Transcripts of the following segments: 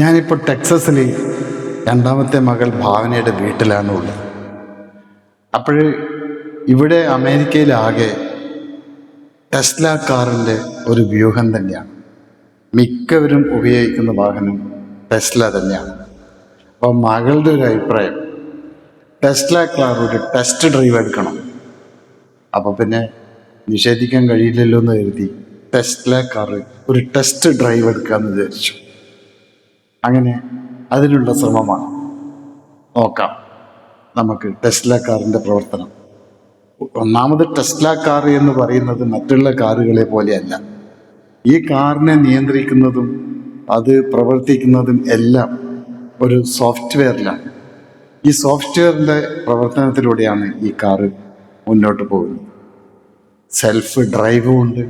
ഞാനിപ്പോൾ ടെക്സസിൽ രണ്ടാമത്തെ മകൾ ഭാവനയുടെ വീട്ടിലാണുള്ളത്. അപ്പോൾ ഇവിടെ അമേരിക്കയിലാകെ ടെസ്ല കാറിൻ്റെ ഒരു വ്യൂഹം തന്നെയാണ്. മിക്കവരും ഉപയോഗിക്കുന്ന വാഹനം ടെസ്ല തന്നെയാണ്. അപ്പോൾ മകളുടെ ഒരു അഭിപ്രായം, ടെസ്ല കാർ ഒരു ടെസ്റ്റ് ഡ്രൈവ് എടുക്കണം. അപ്പോൾ പിന്നെ നിഷേധിക്കാൻ കഴിയില്ലല്ലോ എന്ന് കരുതി ടെസ്ല കാർ ഒരു ടെസ്റ്റ് ഡ്രൈവ് എടുക്കാമെന്ന് വിചാരിച്ചു. അങ്ങനെ അതിനുള്ള ശ്രമമാണ്. നോക്കാം നമുക്ക് ടെസ്ല കാറിൻ്റെ പ്രവർത്തനം. ഒന്നാമത് ടെസ്ല കാർ എന്ന് പറയുന്നത് മറ്റുള്ള കാറുകളെ പോലെയല്ല. ഈ കാറിനെ നിയന്ത്രിക്കുന്നതും അത് പ്രവർത്തിക്കുന്നതും എല്ലാം ഒരു സോഫ്റ്റ്വെയറിലാണ്. ഈ സോഫ്റ്റ്വെയറിൻ്റെ പ്രവർത്തനത്തിലൂടെയാണ് ഈ കാറ് മുന്നോട്ട് പോകുന്നത്. സെൽഫ് ഡ്രൈവും ഉണ്ട്,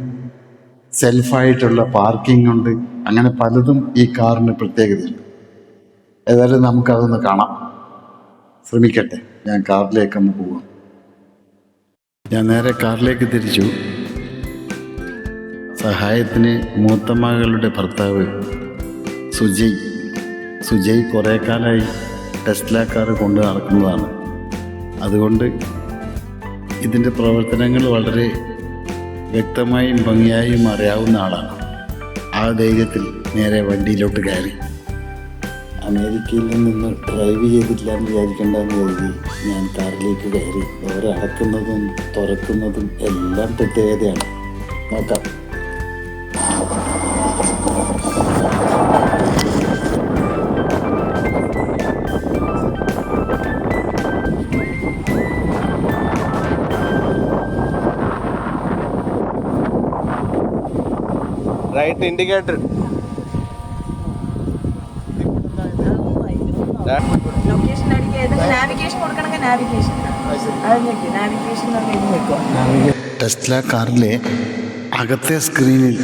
സെൽഫായിട്ടുള്ള പാർക്കിംഗ് ഉണ്ട്, അങ്ങനെ പലതും ഈ കാറിന് പ്രത്യേകതയുണ്ട്. ഏതായാലും നമുക്കതൊന്ന് കാണാം. ശ്രമിക്കട്ടെ. ഞാൻ കാറിലേക്കൊന്ന് പോവാം. ഞാൻ നേരെ കാറിലേക്ക് തിരിച്ചു. സഹായത്തിന് മൂത്ത മകളുടെ ഭർത്താവ് സുജയ് കുറേ കാലമായി ടെസ്ല കാർ കൊണ്ട് നടക്കുന്നതാണ്. അതുകൊണ്ട് ഇതിൻ്റെ പ്രവർത്തനങ്ങൾ വളരെ വ്യക്തമായും ഭംഗിയായും അറിയാവുന്ന ആളാണ്. ആ ധൈര്യത്തിൽ നേരെ വണ്ടിയിലോട്ട് കയറി. അമേരിക്കയിൽ നിന്ന് ഡ്രൈവ് ചെയ്തിട്ടില്ല എന്ന് വിചാരിക്കേണ്ടെന്ന് കരുതി ഞാൻ കാറിലേക്ക് കയറി. ഡോർ അടക്കുന്നതും തുറക്കുന്നതും എല്ലാം പ്രത്യേകതയാണ്. നോക്കാം. Right indicator. ടെസ്ല കാറിലെ അകത്തെ സ്ക്രീനിൽ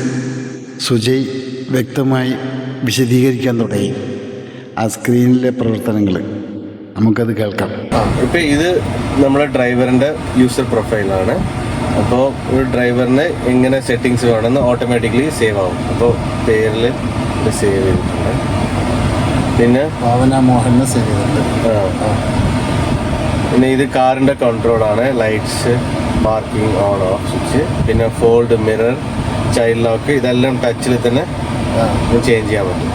സുജയ് വ്യക്തമായി വിശദീകരിക്കാൻ തുടങ്ങി. ആ സ്ക്രീനിലെ പ്രവർത്തനങ്ങൾ നമുക്കത് കേൾക്കാം. ഇപ്പം ഇത് നമ്മുടെ ഡ്രൈവറിൻ്റെ യൂസർ പ്രൊഫൈലാണ്. അപ്പോൾ ഒരു ഡ്രൈവറിന് എങ്ങനെ സെറ്റിങ്സ് വേണമെന്ന് ഓട്ടോമാറ്റിക്കലി സേവ് ആവും. അപ്പോൾ പേരിൽ ഇത് സേവ് ചെയ്തിട്ടുണ്ട്. പിന്നെ ഭാവന മോഹനെ സേവ് ചെയ്തിട്ടുണ്ട്. പിന്നെ ഇത് കാറിൻ്റെ കൺട്രോളാണ്. Lights, parking, on off switch, പിന്നെ ഫോൾഡ് മിറർ, ചൈൽഡ് ലോക്ക്, ഇതെല്ലാം ടച്ചിൽ തന്നെ ചേഞ്ച് ചെയ്യാൻ പറ്റും.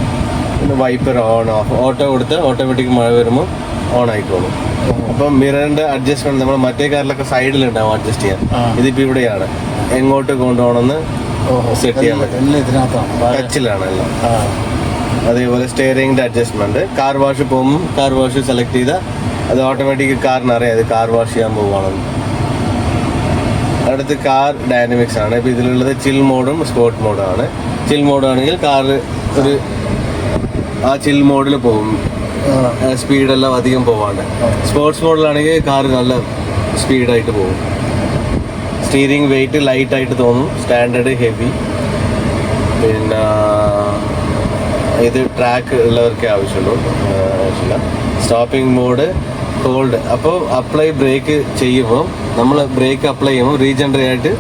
പിന്നെ വൈപ്പർ ഓൺ ഓഫ്, ഓട്ടോ കൊടുത്ത് ഓട്ടോമാറ്റിക് മഴ വരുമ്പോൾ ഓൺ ആയിക്കോളും. അപ്പം മിററിൻ്റെ അഡ്ജസ്റ്റ്മെൻറ്റ് നമ്മൾ മറ്റേ കാറിലൊക്കെ സൈഡിലുണ്ടാവും അഡ്ജസ്റ്റ് ചെയ്യാൻ. ഇതിപ്പോൾ ഇവിടെയാണ്. എങ്ങോട്ട് കൊണ്ടുപോകണമെന്ന് സെറ്റ് ചെയ്യാൻ പറ്റും. ടച്ചിലാണ് എല്ലാം. അതേപോലെ സ്റ്റിയറിംഗിൻ്റെ അഡ്ജസ്റ്റ്മെൻറ്റ്. കാർ വാഷ് പോകുമ്പോൾ കാർ വാഷ് സെലക്ട് ചെയ്താൽ അത് ഓട്ടോമാറ്റിക് കാറിന് അറിയാം അത് കാർ വാഷ് ചെയ്യാൻ പോവുകയാണെന്ന്. അടുത്ത് കാർ ഡൈനാമിക്സ് ആണ്. ഇപ്പോൾ ഇതിലുള്ളത് ചിൽ മോഡും സ്പോർട്ട് മോഡും ആണ്. ചിൽ മോഡാണെങ്കിൽ കാർ ഒരു ആ ചിൽ മോഡിൽ പോകും, സ്പീഡെല്ലാം അധികം പോവാണ്ട്. സ്പോർട്സ് മോഡിലാണെങ്കിൽ കാർ നല്ല സ്പീഡായിട്ട് പോകും. സ്റ്റീറിംഗ് വെയിറ്റ് ലൈറ്റായിട്ട് തോന്നും, സ്റ്റാൻഡേർഡ് ഹെവി. പിന്നെ ഇത് ട്രാക്ക് ഉള്ളവർക്കേ ആവശ്യമുള്ളൂ. Stopping mode hold. അപ്പോൾ അപ്ലൈ ബ്രേക്ക് ചെയ്യുമ്പോൾ നമ്മൾ ബ്രേക്ക് അപ്ലൈ ചെയ്യുമ്പോൾ റീജനറേറ്റ്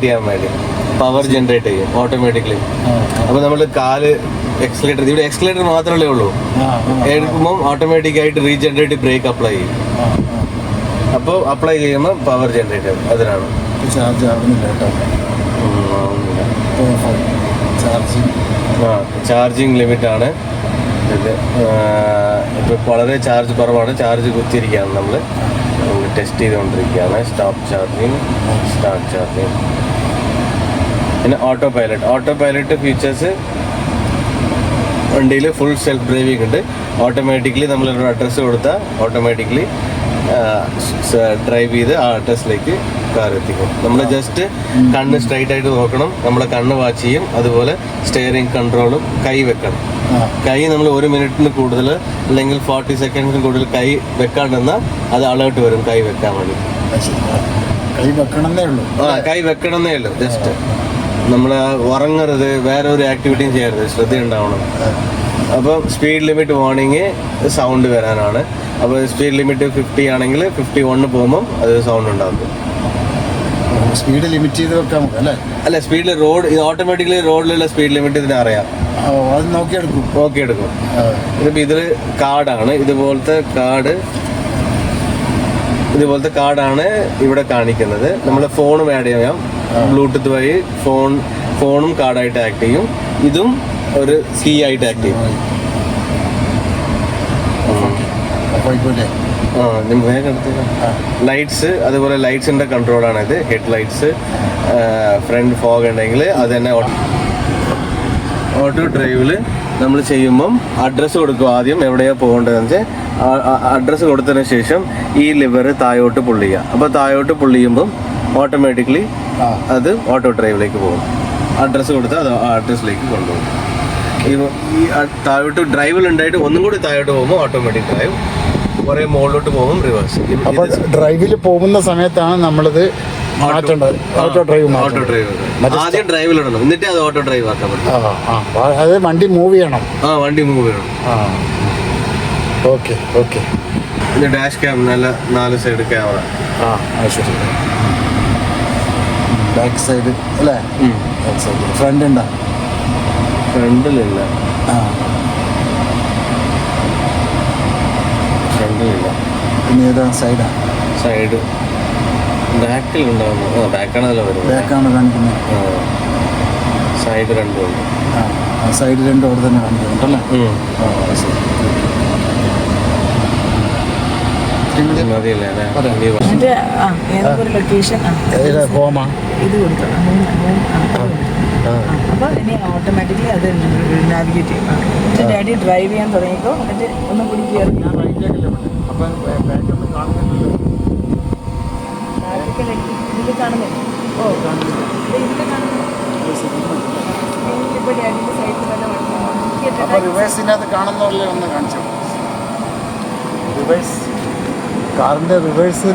ചെയ്യാൻ വേണ്ടി പവർ ജനറേറ്റ് ചെയ്യും ഓട്ടോമാറ്റിക്കലി. അപ്പോൾ നമ്മൾ കാല് എക്സലേറ്റർ, ഇവിടെ എക്സലേറ്റർ മാത്രമേ ഉള്ളൂ, എടുക്കുമ്പോൾ ഓട്ടോമാറ്റിക്കായിട്ട് റീജനറേറ്റ് ബ്രേക്ക് അപ്ലൈ ചെയ്യും. അപ്പോൾ അപ്ലൈ ചെയ്യുമ്പോൾ പവർ ജനറേറ്റ് ആകും. അതിനാണ് ചാർജ് ആവുന്നില്ല കേട്ടോ. ചാർജിങ് ലിമിറ്റാണ് ഇത്. ഇപ്പോൾ വളരെ ചാർജ് കുറവാണ്. ചാർജ് കുത്തിയിരിക്കുകയാണ്, നമ്മൾ ടെസ്റ്റ് ചെയ്തുകൊണ്ടിരിക്കുകയാണ്. Stop charging, start charging. പിന്നെ ഓട്ടോ പൈലറ്റ് ഫീച്ചേഴ്സ് വണ്ടിയിൽ ഫുൾ സെൽഫ് ഡ്രൈവിംഗ് ഉണ്ട്. ഓട്ടോമാറ്റിക്കലി നമ്മളൊരു അഡ്രസ്സ് കൊടുത്താൽ ഓട്ടോമാറ്റിക്കലി ഡ്രൈവ് ചെയ്ത് ആ അഡ്രസ്സിലേക്ക് കാർ എത്തിക്കും. നമ്മൾ ജസ്റ്റ് കണ്ണ് സ്ട്രൈറ്റ് ആയിട്ട് നോക്കണം, നമ്മളെ കണ്ണ് വാച്ച് ചെയ്യും. അതുപോലെ സ്റ്റിയറിംഗ് കൺട്രോളും കൈ വെക്കണം. കൈ നമ്മൾ 1 മിനിറ്റിന് കൂടുതൽ അല്ലെങ്കിൽ 40 സെക്കൻഡ്സിന് കൂടുതൽ കൈ വെക്കാണ്ടെന്നാൽ അത് അലേർട്ട് വരും കൈ വെക്കാൻ വേണ്ടി. കൈ വെക്കണമെന്നേ ഉള്ളൂ. ജസ്റ്റ് നമ്മൾ ഉറങ്ങരുത്, വേറെ ഒരു ആക്ടിവിറ്റിയും ചെയ്യരുത്, ശ്രദ്ധയുണ്ടാവണം. അപ്പം സ്പീഡ് ലിമിറ്റ് വാർണിംഗ് സൗണ്ട് വരാനാണ്. അപ്പോൾ സ്പീഡ് ലിമിറ്റ് 50 ആണെങ്കിൽ 51 പോകുമ്പം അത് സൗണ്ട് ഉണ്ടാകും. സ്പീഡ് ലിമിറ്റ് ചെയ്ത് വെക്കാൻ നമുക്ക് അല്ലേ? അല്ല, സ്പീഡിൽ റോഡ് ഇത് ഓട്ടോമാറ്റിക്കലി റോഡിലുള്ള സ്പീഡ് ലിമിറ്റ് ഇതിന് അറിയാം, അത് നോക്കിയെടുക്കും. നോക്കിയെടുക്കും. ഇതിപ്പോൾ ഇതിൽ കാർഡാണ്, ഇതുപോലത്തെ കാർഡാണ് ഇവിടെ കാണിക്കുന്നത്. നമ്മൾ ഫോണും ആഡ് ചെയ്യാം, ബ്ലൂടൂത്ത് വഴി ഫോണും കാർഡായിട്ട് ആക്ട് ചെയ്യും, ഇതും ഒരു കീ ആയിട്ട് ആക്ട് ചെയ്യും. ലൈറ്റ്സ്, അതുപോലെ ലൈറ്റ്സിൻ്റെ കൺട്രോളാണ് ഇത്. ഹെഡ് ലൈറ്റ്സ്, ഫ്രണ്ട് ഫോഗ് ഉണ്ടെങ്കിൽ അത് തന്നെ ഓട്ടോ ഡ്രൈവിൽ നമ്മൾ ചെയ്യുമ്പം അഡ്രസ്സ് കൊടുക്കും. ആദ്യം എവിടെയാണ് പോകേണ്ടതെന്ന് വെച്ചാൽ അഡ്രസ്സ് കൊടുത്തതിന് ശേഷം ഈ ലിവർ താഴോട്ട് പുള്ള് ചെയ്യുക. അപ്പോൾ താഴോട്ട് പുള്ള് ചെയ്യുമ്പം ഓട്ടോമാറ്റിക്കലി അത് ഓട്ടോ ഡ്രൈവിലേക്ക് പോകും. അഡ്രസ്സ് കൊടുത്താൽ അത് ആ അഡ്രസ്സിലേക്ക് കൊണ്ടുപോകും. ഈ താഴോട്ട് ഡ്രൈവിലുണ്ടായിട്ട് ഒന്നും കൂടി താഴോട്ട് പോകുമ്പോൾ ഓട്ടോമാറ്റിക് ഡ്രൈവ്, കുറേ മുകളിലോട്ട് പോകും റിവേഴ്സ്. അപ്പോൾ ഡ്രൈവിൽ പോകുന്ന സമയത്താണ് നമ്മളിത് മാറ്റേണ്ടത്. ഓട്ടോ ഡ്രൈവ് ആദ്യം ഡ്രൈവിലിടണം, എന്നിട്ട് അത് ഓട്ടോ ഡ്രൈവ് ആക്കാൻ പറ്റും. അത് വണ്ടി മൂവ് ചെയ്യണം. വണ്ടി മൂവ് ചെയ്യണം. Okay okay. ഇത് ഡാഷ് ക്യാം, നല്ല 4 സൈഡ് ക്യാമറ. ശരി. ബാക്ക് സൈഡ് അല്ലേ? Back side. ഫ്രണ്ട് ഉണ്ടോ? ഫ്രണ്ടിലില്ല. പിന്നെ ഏതാ സൈഡാ? സൈഡ് ബാക്കിലുണ്ടാവുന്നു. ബാക്കാണല്ലോ വരുന്നത്. ബാക്കാണ് കാണിക്കുന്നത്. സൈഡ് രണ്ടും ഉണ്ട്. സൈഡ് രണ്ടും അവിടെ തന്നെ കാണിക്കുന്നുണ്ടല്ലേ? അപ്പോൾ ഇനി ഓട്ടോമാറ്റിക്കലി അത് നാവിഗേറ്റ് ചെയ്യും. എന്നിട്ട് ഡാഡി ഡ്രൈവ് ചെയ്യാൻ തുടങ്ങിയപ്പോൾ എന്നിട്ട് ഒന്നും കൂടി കയറി ഇതിൽ കാണുന്നില്ല. ഓ കാണുന്നില്ല, ഇതിൽ കാണുന്നില്ല. ഇപ്പോൾ ഡാഡിൻ്റെ സൈഡിൽ വല്ല റിവേഴ്സിനകത്ത് കാണുന്നല്ലേ ഒന്ന് കാണിച്ചു. റിവേഴ്സ് കാറിന്റെ റിവേഴ്സ്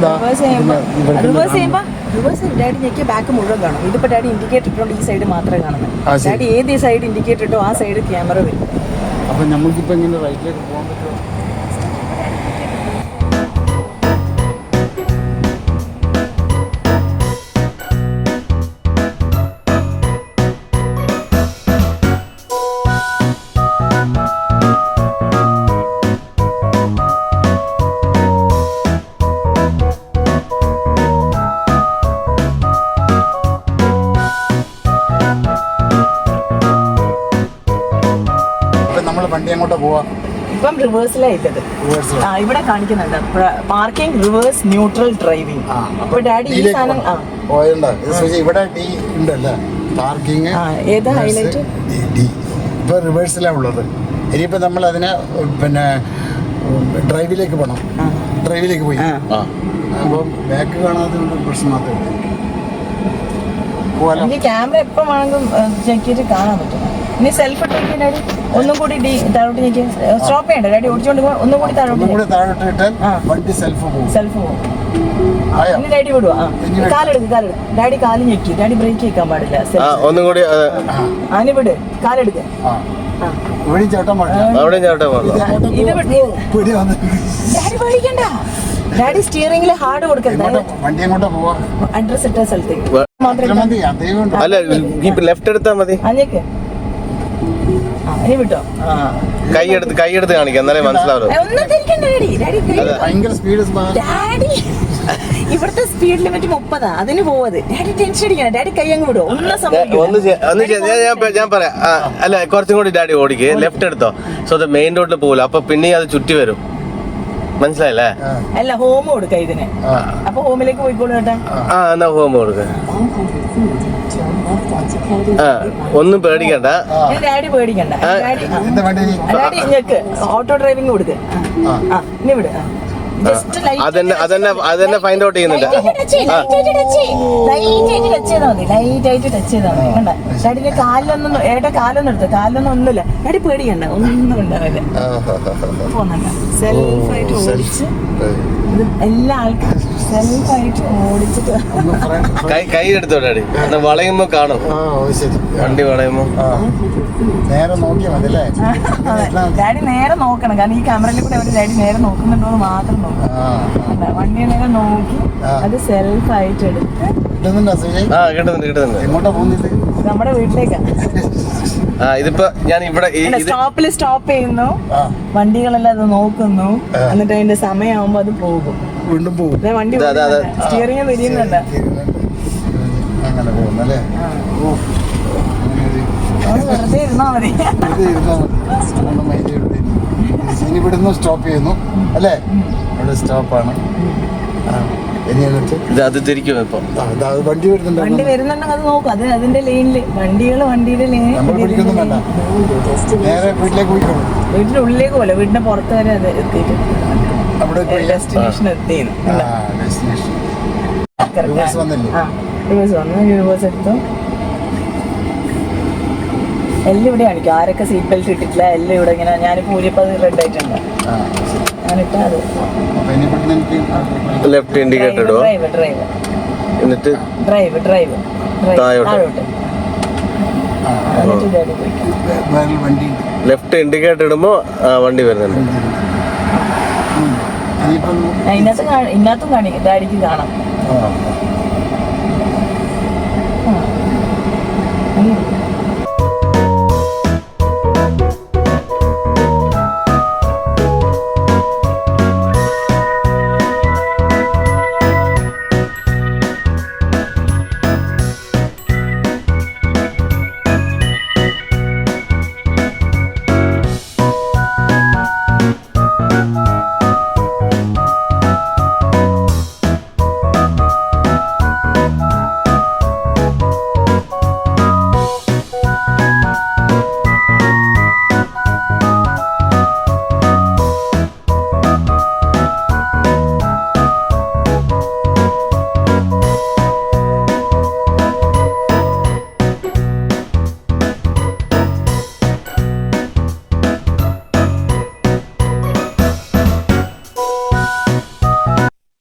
റിവേഴ്സ് ഡാഡി ഞെക്കിയ ബാക്ക് മുഴുവൻ കാണും. ഇതിപ്പോൾ ഡാഡി ഇൻഡിക്കേറ്റർ ഇട്ടുകൊണ്ട് ഈ സൈഡ് മാത്രമേ കാണുന്നത്. ഡാഡി ഏത് സൈഡ് ഇൻഡിക്കേറ്റർ ഇട്ടോ ആ സൈഡ് ക്യാമറ വരും. അപ്പം നമുക്കിപ്പോൾ ഇങ്ങനെ റൈറ്റിലേക്ക് പോകാൻ പറ്റുമോ? വണ്ടി അങ്ങോട്ട് പോവാ. ഇപ്പം റിവേഴ്സിലായിട്ടത് ഇവിടെ കാണിക്കുന്നുണ്ട്. Parking, reverse, neutral, driving. അപ്പൊ ഡാഡി ഈ സാധനം ഇവിടെ ഡി ഉണ്ടല്ലേ? പാർക്കിംഗ് ഏതാ ഹൈലൈറ്റ്? ഡി. ഇപ്പൊ റിവേഴ്സിലാണ് ഉള്ളത്. ഇനിയിപ്പോ നമ്മൾ അതിനെ പിന്നെ ഡ്രൈവിലേക്ക് പോകണം. ഡ്രൈവിലേക്ക് പോയി അപ്പം ബാക്ക് കാണാതെ പ്രശ്നം മാത്രമേ ഉള്ളൂ. എനിക്ക് ക്യാമറ എപ്പോൾ വേണമെങ്കിലും ചെക്ക് ചെയ്തിട്ട് കാണാൻ പറ്റും. ഇനി സെൽഫ് ഇട്ടേക്ക് ഡാഡി ഒന്നും കൂടി താഴോട്ട് ഞെക്കി സ്റ്റോപ്പ് ചെയ്യണ്ട. ഡാഡി ഓടിച്ചോണ്ട് പോകാൻ ഒന്നും കൂടി താഴോട്ട് ഇട്ടാൽ വണ്ടി സെൽഫ് പോകും. ഇനി ഡാഡി വിടുവാ. കാലെടുക്ക്. ഡാഡി കാല് ഞെക്കി. ഡാഡി ബ്രേക്ക് വെക്കാൻ പാടില്ല. ഒന്നും കൂടി ആനി വിട്, കാലെടുക്ക. ഡാഡി പേടിക്കണ്ട. ഡാഡി സ്റ്റിയറിംഗിൽ ഹാർഡ് കൊടുക്കണ്ട. അഡ്രസ് ഇട്ട സ്ഥലത്തേക്ക് അല്ല, ലെഫ്റ്റ് എടുത്താൽ മതി. അഞ്ഞേക്ക് ഇനി വിട്ടോ. കൈയെടുത്ത് കാണിക്കാം, എന്നാലേ മനസ്സിലാവുള്ളൂ. ഒന്നും തിരിക്കണ്ട ഡാഡി. ഡാഡി ഇവിടുത്തെ സ്പീഡ് ലിമിറ്റ് 30. അതിന് പോവത്. ഡാഡി ടെൻഷൻ അടിക്കണം. ഡാഡി കൈ അങ്ങ് വിടും. ഞാൻ പറയാം. അല്ല, കുറച്ചും കൂടി ഡാഡി ഓടിക്ക്. ലെഫ്റ്റ് എടുത്തോ. സോ അത് മെയിൻ റോഡിൽ പോകില്ല. അപ്പൊ പിന്നെ അത് ചുറ്റി വരും. മനസ്സിലായില്ലേ? അല്ല, ഹോം കൊടുക്ക ഇതിന്. അപ്പൊ ഹോമിലേക്ക് പോയിക്കോളൂ കേട്ടാ. എന്നാ ഹോം കൊടുക്ക. ഒന്നും പേടിക്കണ്ട. ഡാഡി പേടിക്കണ്ട. ഡാഡി ഞെക്ക്. ഓട്ടോ ഡ്രൈവിംഗ് കൊടുക്ക്. ഇനി വിട്. അതന്നെ ഫൈൻഡ് ഔട്ട് ചെയ്യുന്നുണ്ട്. ലൈറ്റ് ആയിട്ട് ടച്ച് ചെയ്താൽ മതി. കണ്ട ഡാഡിന്റെ കാലിലൊന്നും കാലൊന്നും എടുത്ത് കാലിലൊന്നും ഒന്നുമില്ല. ഡാഡി പേടിക്കണ്ട, ഒന്നും ഉണ്ടാവില്ല. പോന്നല്ല സെൽഫായിട്ട് ഓടിച്ച് എല്ലാ ആൾക്കാരും സെൽഫായിട്ട് ഓടിച്ചിട്ട് കൈ എടുത്തോ ഡാഡി. വളയുമ്പോ കാണും വണ്ടി വളയുമ്പോ. ഡാഡി നേരെ നോക്കണം. കാരണം ഈ ക്യാമറയിൽ കൂടെ അവർ ഡാഡി നേരെ നോക്കുന്നുണ്ടോ എന്ന് മാത്രം നോക്കണം. വണ്ടിയെ നേരെ നോക്കി അത് സെൽഫായിട്ട് എടുത്ത് കിട്ടുന്നുണ്ട് അസൂയ? ആ കിട്ടുന്നുണ്ട്. എങ്ങോട്ടാ പോകുന്നത്? നമ്മുടെ വീട്ടിലേക്കാ. ഇതിപ്പോ ഞാൻ ഇവിടെ സ്റ്റോപ്പിൽ സ്റ്റോപ്പ് ചെയ്യുന്നു, ആ വണ്ടികളെല്ലാം അത് നോക്കുന്നു, എന്നിട്ട് അതിന്റെ സമയമാകുമ്പോ അത് പോകും. വീണ്ടും പോകും. ദേ വണ്ടി സ്റ്റിയറിംഗ് തിരിയുന്നുണ്ട്. അങ്ങനെ പോകുന്നല്ലേ? വെറുതെ ഇരുന്നാ മതി. ഇനി ഇവിടുന്ന് സ്റ്റോപ്പ് ചെയ്യുന്നു അല്ലേ? ഇവിടെ സ്റ്റോപ്പാണ്. അത് തിരിക്കും ഇപ്പൊ വണ്ടി വരുന്നുണ്ട്. വണ്ടി വരുന്നുണ്ടെങ്കിൽ അത് നോക്കും. അത് അതിന്റെ ലൈനില് വണ്ടിയുടെ ലൈനിൽ നമ്മൾ പിടിക്കൊന്നും വേണ്ട, നേരെ വീട്ടിലേക്ക് പോയിക്കോളൂ. വീടിന്റെ ഉള്ളിലേക്ക് പോലെ വീടിന്റെ പുറത്ത് വരെ അത് എത്തിയിട്ട് അവിടെ ഡെസ്റ്റിനേഷൻ എത്തിയിരുന്നു. ഡെസ്റ്റിനേഷൻ വന്നില്ലേ? റിവേഴ്സ് വന്നു, റിവേഴ്സ് എടുത്തു. എല്ലാം ഇവിടെ കാണിക്കും ആരൊക്കെ സീറ്റ് ബെൽറ്റ് ഇട്ടിട്ടില്ല. എല്ലാം ഇവിടെ ഇങ്ങനെ ഞാനിപ്പോൾ ഊരിയപ്പോൾ അത് റെഡ് ആയിട്ടുണ്ട്. ഞാനിട്ടാ അത് ലെഫ്റ്റ് ഇൻഡിക്കേറ്റർ ഇടുവോ? ഡ്രൈവ് എന്നിട്ട് താഴോട്ട്. എന്നിട്ട് ഇതായിട്ട് പോയിക്കാം. വണ്ടി ലെഫ്റ്റ് ഇൻഡിക്കേറ്റർ ഇടുമ്പോ വണ്ടി വരുന്നുണ്ട്. ഇതിനകത്തും കാണിക്കും, ഇതായിരിക്കും കാണാം.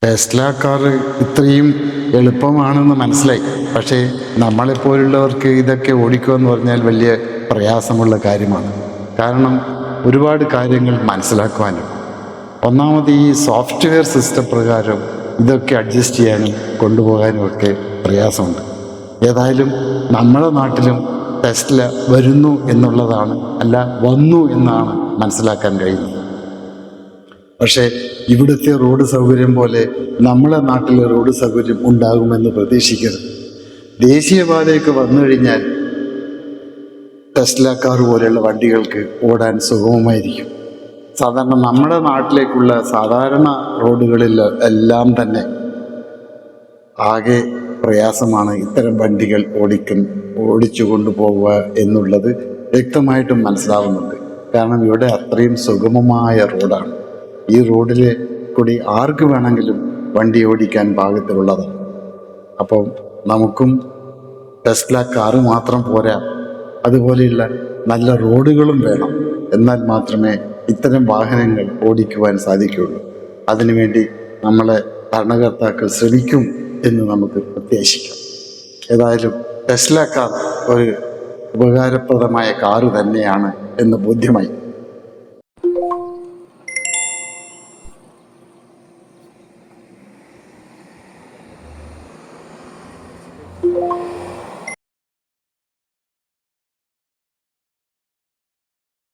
ടെസ്ല കാർ ഇത്രയും എളുപ്പമാണെന്ന് മനസ്സിലായി. പക്ഷേ നമ്മളെപ്പോലുള്ളവർക്ക് ഇതൊക്കെ ഓടിക്കുക എന്ന് പറഞ്ഞാൽ വലിയ പ്രയാസമുള്ള കാര്യമാണ്. കാരണം ഒരുപാട് കാര്യങ്ങൾ മനസ്സിലാക്കുവാനും, ഒന്നാമത് ഈ സോഫ്റ്റ്വെയർ സിസ്റ്റം പ്രകാരം ഇതൊക്കെ അഡ്ജസ്റ്റ് ചെയ്യാനും കൊണ്ടുപോകാനും ഒക്കെ പ്രയാസമുണ്ട്. ഏതായാലും നമ്മുടെ നാട്ടിലും ടെസ്ല വരുന്നു എന്നുള്ളതാണ്, അല്ല വന്നു എന്നാണ് മനസ്സിലാക്കാൻ കഴിയുന്നത്. പക്ഷേ ഇവിടുത്തെ റോഡ് സൗകര്യം പോലെ നമ്മളെ നാട്ടിലെ റോഡ് സൗകര്യം ഉണ്ടാകുമെന്ന് പ്രതീക്ഷിക്കരുത്. ദേശീയപാതയൊക്കെ വന്നു കഴിഞ്ഞാൽ ടെസ്ല കാർ പോലെയുള്ള വണ്ടികൾക്ക് ഓടാൻ സുഗമമായിരിക്കും. സാധാരണ നമ്മുടെ നാട്ടിലേക്കുള്ള സാധാരണ റോഡുകളിൽ എല്ലാം തന്നെ ആകെ പ്രയാസമാണ് ഇത്തരം വണ്ടികൾ ഓടിച്ചു കൊണ്ടുപോവുക എന്നുള്ളത് വ്യക്തമായിട്ടും മനസ്സിലാവുന്നുണ്ട്. കാരണം ഇവിടെ അത്രയും സുഗമമായ റോഡാണ്. ഈ റോഡിൽ കൂടി ആർക്ക് വേണമെങ്കിലും വണ്ടി ഓടിക്കാൻ പാകത്തിലുള്ളതാണ്. അപ്പം നമുക്കും ടെസ്ല കാറ് മാത്രം പോരാ, അതുപോലെയുള്ള നല്ല റോഡുകളും വേണം. എന്നാൽ മാത്രമേ ഇത്തരം വാഹനങ്ങൾ ഓടിക്കുവാൻ സാധിക്കുകയുള്ളൂ. അതിനുവേണ്ടി നമ്മളെ ഭരണകർത്താക്കൾ ശ്രമിക്കും എന്ന് നമുക്ക് പ്രത്യാശിക്കാം. ഏതായാലും ടെസ്ല കാർ ഒരു ഉപകാരപ്രദമായ കാറ് തന്നെയാണ് എന്ന് ബോധ്യമായി.